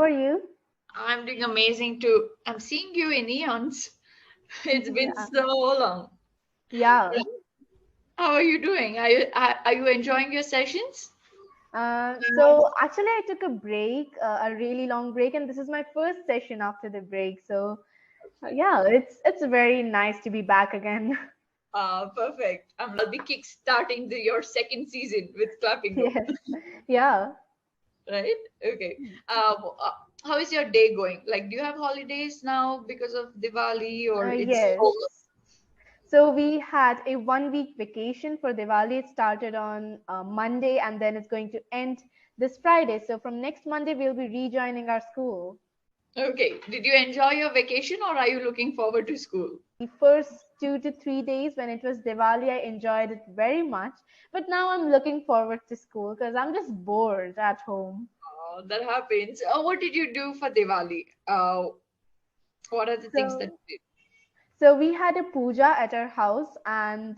are you? I'm doing amazing too. I'm seeing you in eons. It's been Yeah. so long. Yeah. How are you doing? Are you enjoying your sessions? So actually, I took a break, a really long break, and this is my first session after the break. So yeah, it's very nice to be back again. Perfect. I'll be kickstarting your second season with Clapingo, Yes. Yeah. right? Okay. How is your day going? Like, do you have holidays now because of Diwali, or it's Yes. over? So we had a 1 week vacation for Diwali. It started on Monday, and then it's going to end this Friday. So from next Monday, we'll be rejoining our school. Okay. Did you enjoy your vacation, or are you looking forward to school? The first 2 to 3 days when it was Diwali, I enjoyed it very much. But now I'm looking forward to school because I'm just bored at home. That happens. What did you do for Diwali? What are the things that So, you so we had a puja at our house, and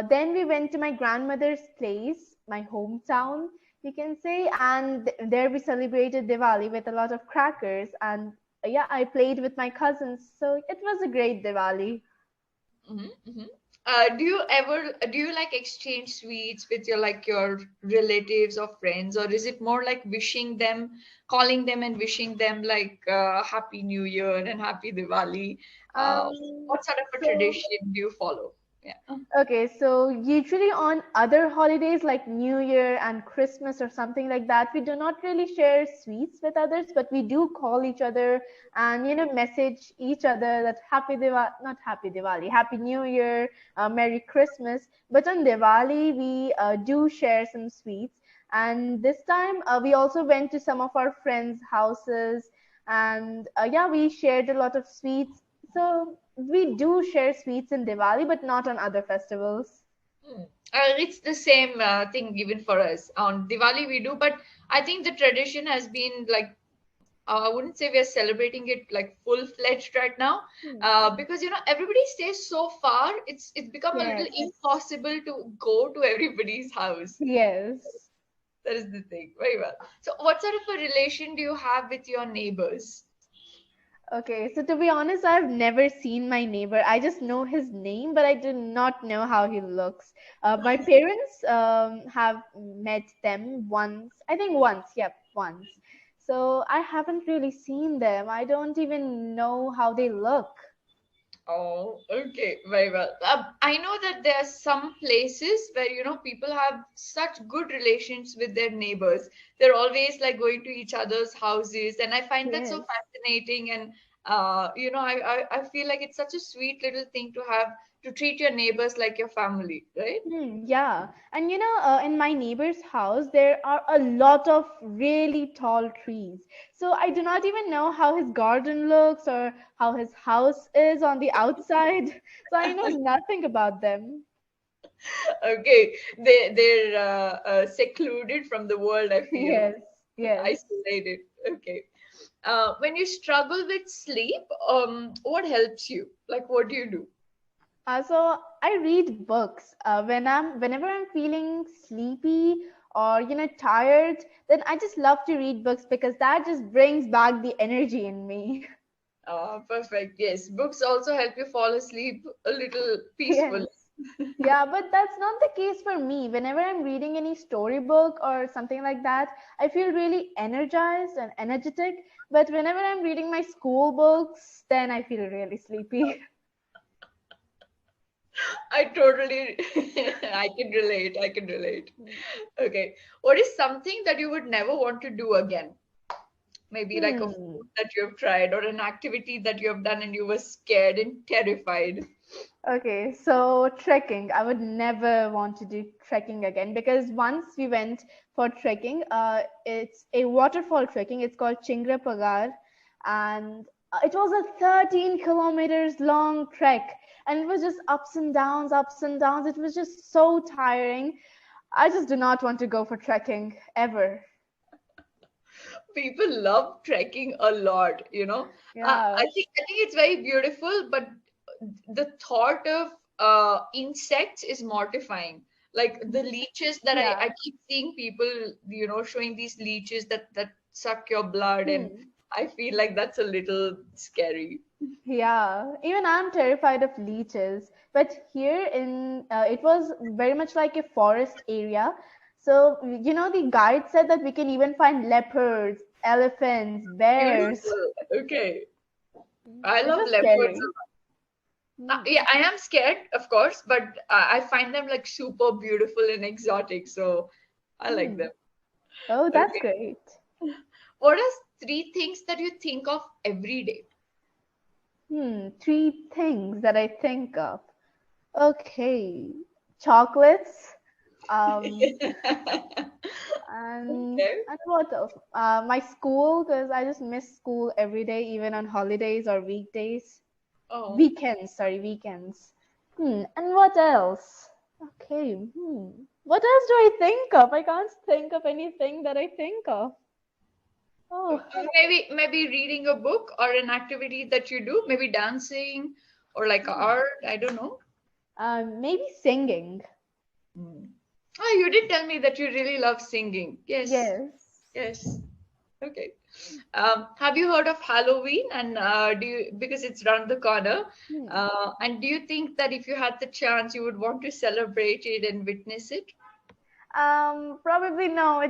then we went to my grandmother's place, my hometown, you can say, and there we celebrated Diwali with a lot of crackers. And yeah, I played with my cousins, so it was a great Diwali. did? Do you like exchange sweets with your relatives or friends, or is it more like wishing them, calling them and wishing them like Happy New Year and Happy Diwali? What sort of a So tradition do you follow? Yeah. Okay, so usually on other holidays like New Year and Christmas or something like that, we do not really share sweets with others, but we do call each other and message each other that Happy Diwali, not Happy Diwali, Happy New Year, Merry Christmas. But on Diwali, we do share some sweets. And this time, we also went to some of our friends' houses, and yeah, we shared a lot of sweets. So we do share sweets in Diwali, but not on other festivals. Hmm. It's the same thing even for us. On Diwali we do, but I think the tradition has been like I wouldn't say we're celebrating it like full fledged right now, Hmm. because everybody stays so far. It's become a little Yes. impossible to go to everybody's house. Yes. That is the thing. Very well. So, what sort of a relation do you have with your neighbors? Okay, so to be honest, I've never seen my neighbor. I just know his name, but I do not know how he looks. My parents have met them once, I think once, yep, once. So I haven't really seen them. I don't even know how they look. Oh, okay, very well. I know that there are some places where people have such good relations with their neighbors. They're always like going to each other's houses, and I find that so Yes. fascinating. And I feel like it's such a sweet little thing to have, to treat your neighbors like your family, right? Yeah, and in my neighbor's house, there are a lot of really tall trees. So I do not even know how his garden looks or how his house is on the outside. So I know nothing about them. Okay, they're secluded from the world. I feel Yes, yes. isolated. Okay. When you struggle with sleep, what helps you? Like, what do you do? So I read books whenever I'm feeling sleepy or tired. Then I just love to read books because that just brings back the energy in me. Perfect. Yes, books also help you fall asleep a little Yes. peaceful. Yeah, but that's not the case for me. Whenever I'm reading any storybook or something like that, I feel really energized and energetic. But whenever I'm reading my school books, then I feel really sleepy. I totally, I can relate. I can relate. Okay. What is something that you would never want to do again? Maybe like a Hmm. food that you have tried, or an activity that you have done and you were scared and terrified. Okay, so trekking. I would never want to do trekking again because once we went for trekking, it's a waterfall trekking. It's called Chingra Pagar, and it was a 13 kilometers long trek, and it was just ups and downs, ups and downs. It was just so tiring. I just do not want to go for trekking ever. People love trekking a lot. Yeah. I think it's very beautiful, but the thought of insects is mortifying. Like the leeches that I Yeah. keep seeing people showing these leeches that suck your blood, and Hmm. I feel like that's a little scary. Yeah, even I'm terrified of leeches. But here it was very much like a forest area. So, the guide said that we can even find leopards, elephants, bears. Beautiful. Okay. I It love was leopards. scary. Yeah, I am scared, of course, but I find them like super beautiful and exotic. So I like Hmm. them. Oh, that's Okay. great. What are three things that you think of every day? Three things that I think of. Okay, chocolates, um, Okay. and what else? My school, because I just miss school every day, even on holidays or weekdays. Oh, Weekends, sorry, weekends. And what else? Okay, what else do I think of? I can't think of anything that I think of. Oh, maybe reading a book or an activity that you do, maybe dancing or like art. I don't know. maybe singing. Hmm. Oh, you did tell me that you really love singing. Yes, Yes. yes. Okay. Have you heard of Halloween? And do you, because it's around the corner, Hmm. and do you think that if you had the chance, you would want to celebrate it and witness it? Probably no.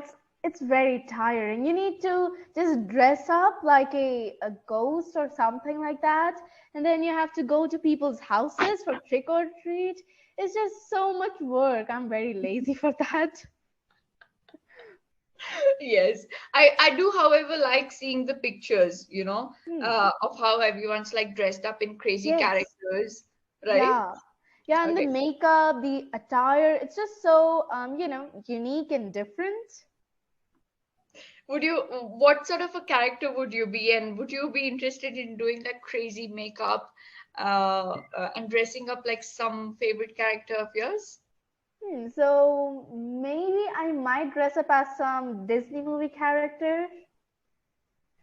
It's very tiring. You need to just dress up like a ghost or something like that, and then you have to go to people's houses for trick or treat. It's just so much work. I'm very lazy for that. Yes, I do, however, like seeing the pictures, Hmm. of how everyone's like dressed up in crazy Yes. characters, right? Yeah. Yeah, and the Okay. makeup, the attire, it's just so unique and different. What sort of a character would you be, and would you be interested in doing like crazy makeup, and dressing up like some favorite character of yours? So maybe I might dress up as some Disney movie character.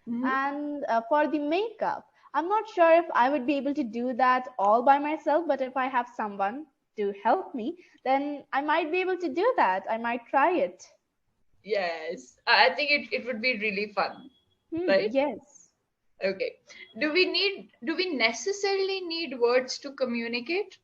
Hmm. And for the makeup, I'm not sure if I would be able to do that all by myself, but if I have someone to help me, then I might be able to do that. I might try it. Yes, I think it would be really fun, right? Yes. Okay. Do we necessarily need words to communicate?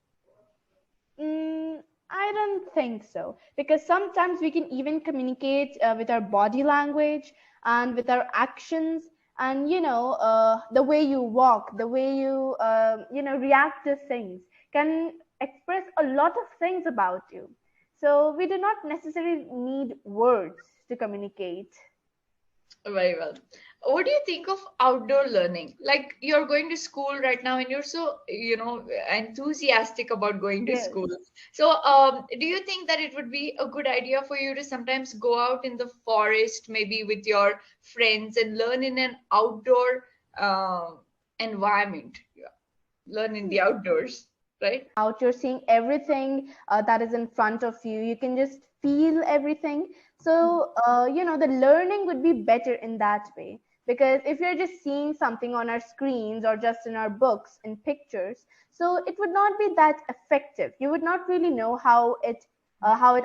I don't think so because sometimes we can even communicate with our body language and with our actions and the way you walk, the way you react to things can express a lot of things about you. So we do not necessarily need words to communicate. Very well. What do you think of outdoor learning? Like you're going to school right now and you're so, enthusiastic about going to Yes. school. So, do you think that it would be a good idea for you to sometimes go out in the forest, maybe with your friends, and learn in an outdoor environment? Yeah. Learn in the outdoors, right? Out, you're seeing everything that is in front of you. You can just feel everything. So the learning would be better in that way, because if you're just seeing something on our screens or just in our books and pictures, so it would not be that effective. You would not really know how it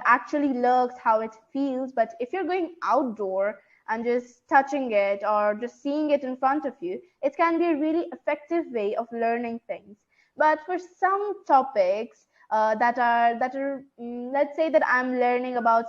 actually looks, how it feels. But if you're going outdoor and just touching it or just seeing it in front of you, it can be a really effective way of learning things. But for some topics let's say that I'm learning about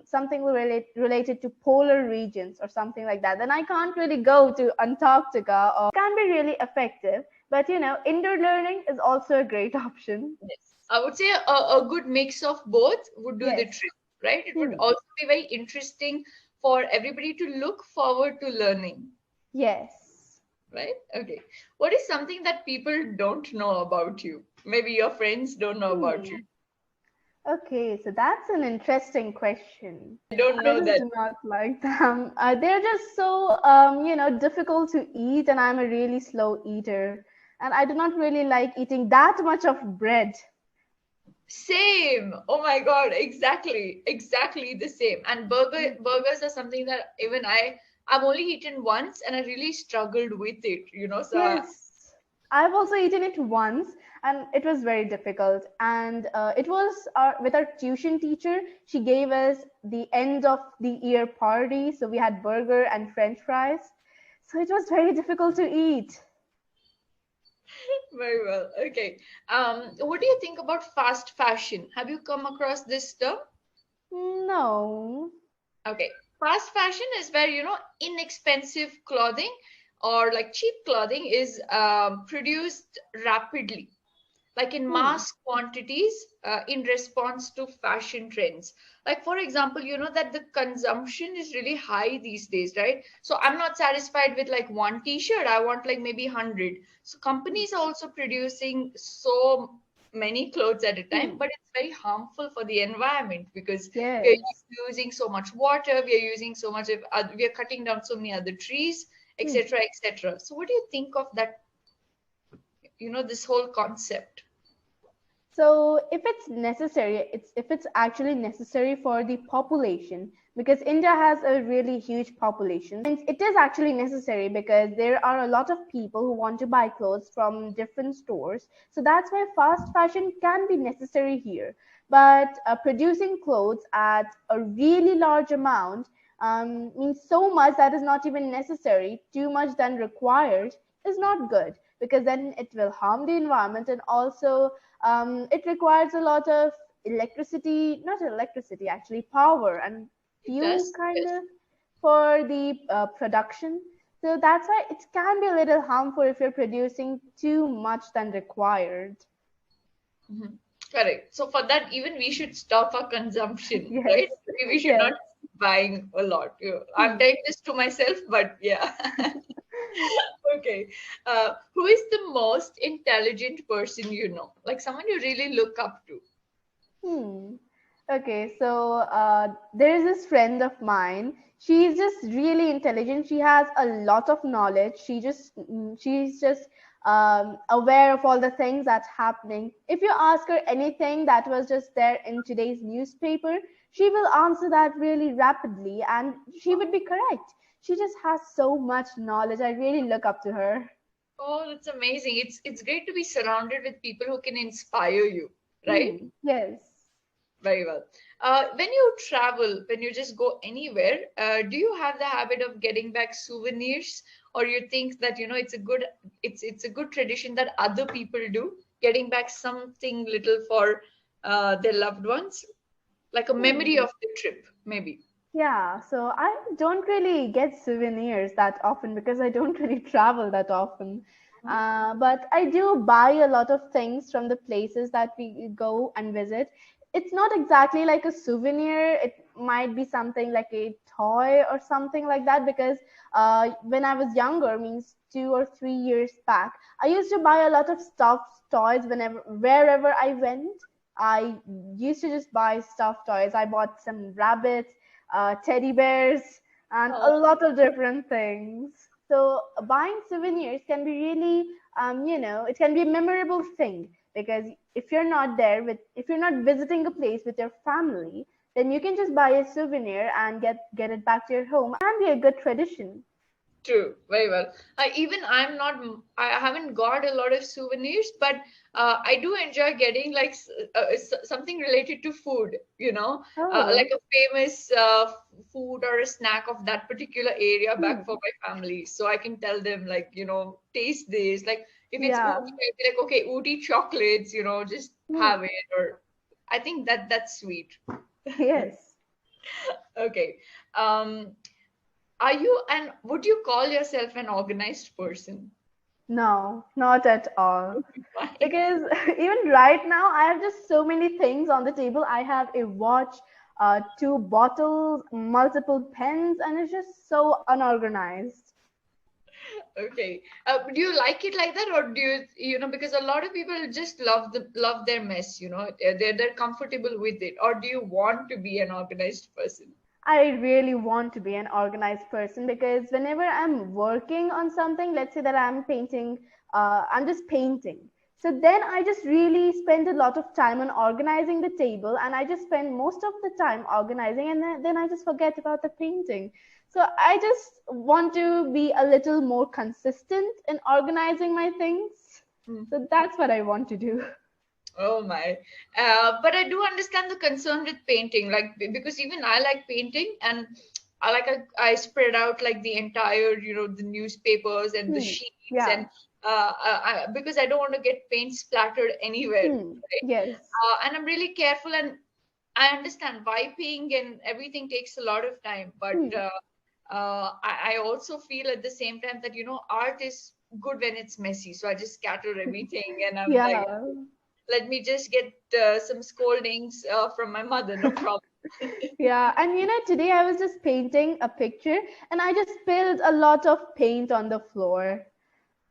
something related to polar regions or something like that, then I can't really go to Antarctica. Or can be really effective, but indoor learning is also a great option. Yes. I would say a good mix of both would do the Yes. trick, right? It would Hmm. also be very interesting for everybody to look forward to learning, Yes. right? Okay. What is something that people don't know about you? Maybe your friends don't know about you. Hmm. Okay, so that's an interesting question. I don't I know just that. do not like them. They're just so, difficult to eat, and I'm a really slow eater. And I do not really like eating that much of bread. Same. Oh my God, exactly. Exactly the same. And burgers are something that even I've only eaten once and I really struggled with it. So Yes, I've also eaten it once, and it was very difficult. And it was with our tuition teacher. She gave us the end of the year party, so we had burger and French fries. So it was very difficult to eat. Very well. Okay. What do you think about fast fashion? Have you come across this term? No. Okay. Fast fashion is where, inexpensive clothing or like cheap clothing is produced rapidly, like in Hmm. mass quantities, in response to fashion trends. Like, for example, you know that the consumption is really high these days, right? So I'm not satisfied with like one t-shirt, I want like maybe 100. So companies are also producing so many clothes at a time, Hmm. but it's very harmful for the environment because we are Yes. using so much water, we are using so much of we are cutting down so many other trees, Hmm. etc., etc. So what do you think of that, this whole concept? So if it's necessary, it's if it's actually necessary for the population, because India has a really huge population, means it is actually necessary because there are a lot of people who want to buy clothes from different stores. So that's why fast fashion can be necessary here. But producing clothes at a really large amount means so much that is not even necessary, too much than required is not good, because then it will harm the environment, and also it requires a lot of electricity, not electricity, actually, power and It fuel does, kind yes. of for the production. So that's why it can be a little harmful if you're producing too much than required. Mhm. Correct. So for that, even we should stop our consumption, Yes, right? We should yes. not keep buying a lot. I'm Hmm. telling this to myself, but yeah. Okay. Who is the most intelligent person you know? Like someone you really look up to? Hmm. Okay, so there is this friend of mine. She's just really intelligent. She has a lot of knowledge. She's just aware of all the things that's happening. If you ask her anything that was just there in today's newspaper, she will answer that really rapidly, and she would be correct. She just has so much knowledge. I really look up to her. Oh, that's amazing. It's great to be surrounded with people who can inspire you, right? Hmm. Yes. Very well. When you travel, when you just go anywhere, do you have the habit of getting back souvenirs, or you think that it's a good tradition that other people do, getting back something little for their loved ones, like a memory Hmm. of the trip, maybe. Yeah, so I don't really get souvenirs that often because I don't really travel that often. Mhm. But I do buy a lot of things from the places that we go and visit. It's not exactly like a souvenir, it might be something like a toy or something like that, because when I was younger, means 2 or 3 years back, I used to buy a lot of stuffed toys wherever I went. I used to just buy stuffed toys. I bought some rabbits, teddy bears, and a Oh, lot of different things. So buying souvenirs can be really, it can be a memorable thing, because if you're not visiting a place with your family, then you can just buy a souvenir and get it back to your home. Can be a good tradition. true, very well. Even I haven't got a lot of souvenirs, but I do enjoy getting like something related to food, like Oh, a famous food or a snack of that particular area back for hmm. my family. So I can tell them, like, taste this. Like, if it's Yeah, Ooty, I'd be like, okay, Ooty chocolates, just hmm. have it. Or I think that's sweet. Yes. Okay. Um, are you and would you call yourself an organized person? No, not at all. Why? Because even right now, I have just so many things on the table. I have a watch, two bottles, multiple pens, and it's just so unorganized. Okay. Do you like it like that, or do because a lot of people just love their mess, they're comfortable with it, or do you want to be an organized person? I really want to be an organized person, because whenever I'm working on something, let's say that I'm painting, I'm just painting. So then I just really spend a lot of time on organizing the table, and I just spend most of the time organizing, and then I just forget about the painting. So I just want to be a little more consistent in organizing my things. So that's what I want to do. Oh my. But I do understand the concern with painting, like because even I like painting, and I spread out like the entire, the newspapers and the sheets, Yeah. and because I don't want to get paint splattered anywhere, right? Yes. And I'm really careful, and I understand wiping and everything takes a lot of time, but I also feel at the same time that art is good when it's messy. So I just scatter everything, and I'm like, Yeah. let me just get some scoldings from my mother, no problem. Yeah, and today I was just painting a picture and I just spilled a lot of paint on the floor.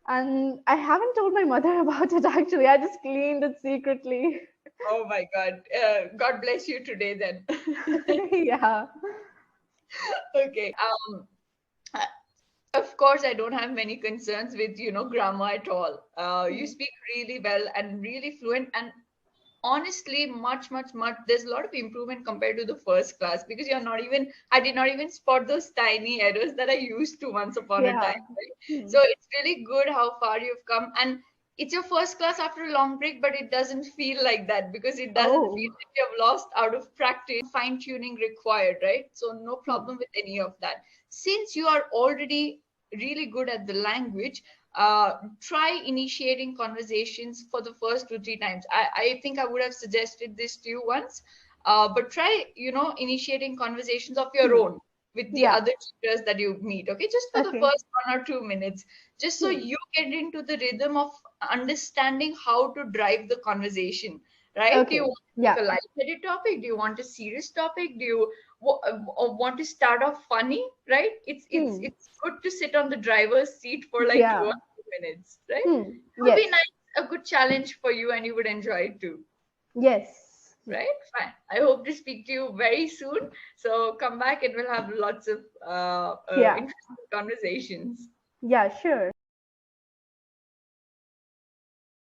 And I haven't told my mother about it actually. I just cleaned it secretly. Oh my God. God bless you today then. Yeah. Okay. Uh, of course, I don't have many concerns with, grammar at all. You Hmm. speak really well and really fluent, and honestly, much, there's a lot of improvement compared to the first class, because I did not even spot those tiny errors that I used to once upon a Yeah. time, right? Hmm. So it's really good how far you've come. And it's your first class after a long break, but it doesn't feel like that, because it doesn't feel Oh. like you have lost out of practice, fine tuning required, right? So no Hmm. problem with any of that. Since you are already really good at the language, try initiating conversations for the first 2 3 times. I think I would have suggested this to you once, but try initiating conversations of your Hmm. own with the Yeah. other tutors that you meet, okay, just for the Okay. first 1 or 2 minutes, just so Hmm. you get into the rhythm of understanding how to drive the conversation, right? Do you Okay. want to Yeah. pick a light-headed topic? Do you want a serious topic? Do you want to start off funny, right? Hmm. It's good to sit on the driver's seat for like two Yeah. or 3 minutes, right? Hmm. It would be Yes. nice, a good challenge for you, and you would enjoy it too, Yes. right? Fine. I hope to speak to you very soon. So come back and we'll have lots of Yeah. interesting conversations. Yeah, sure.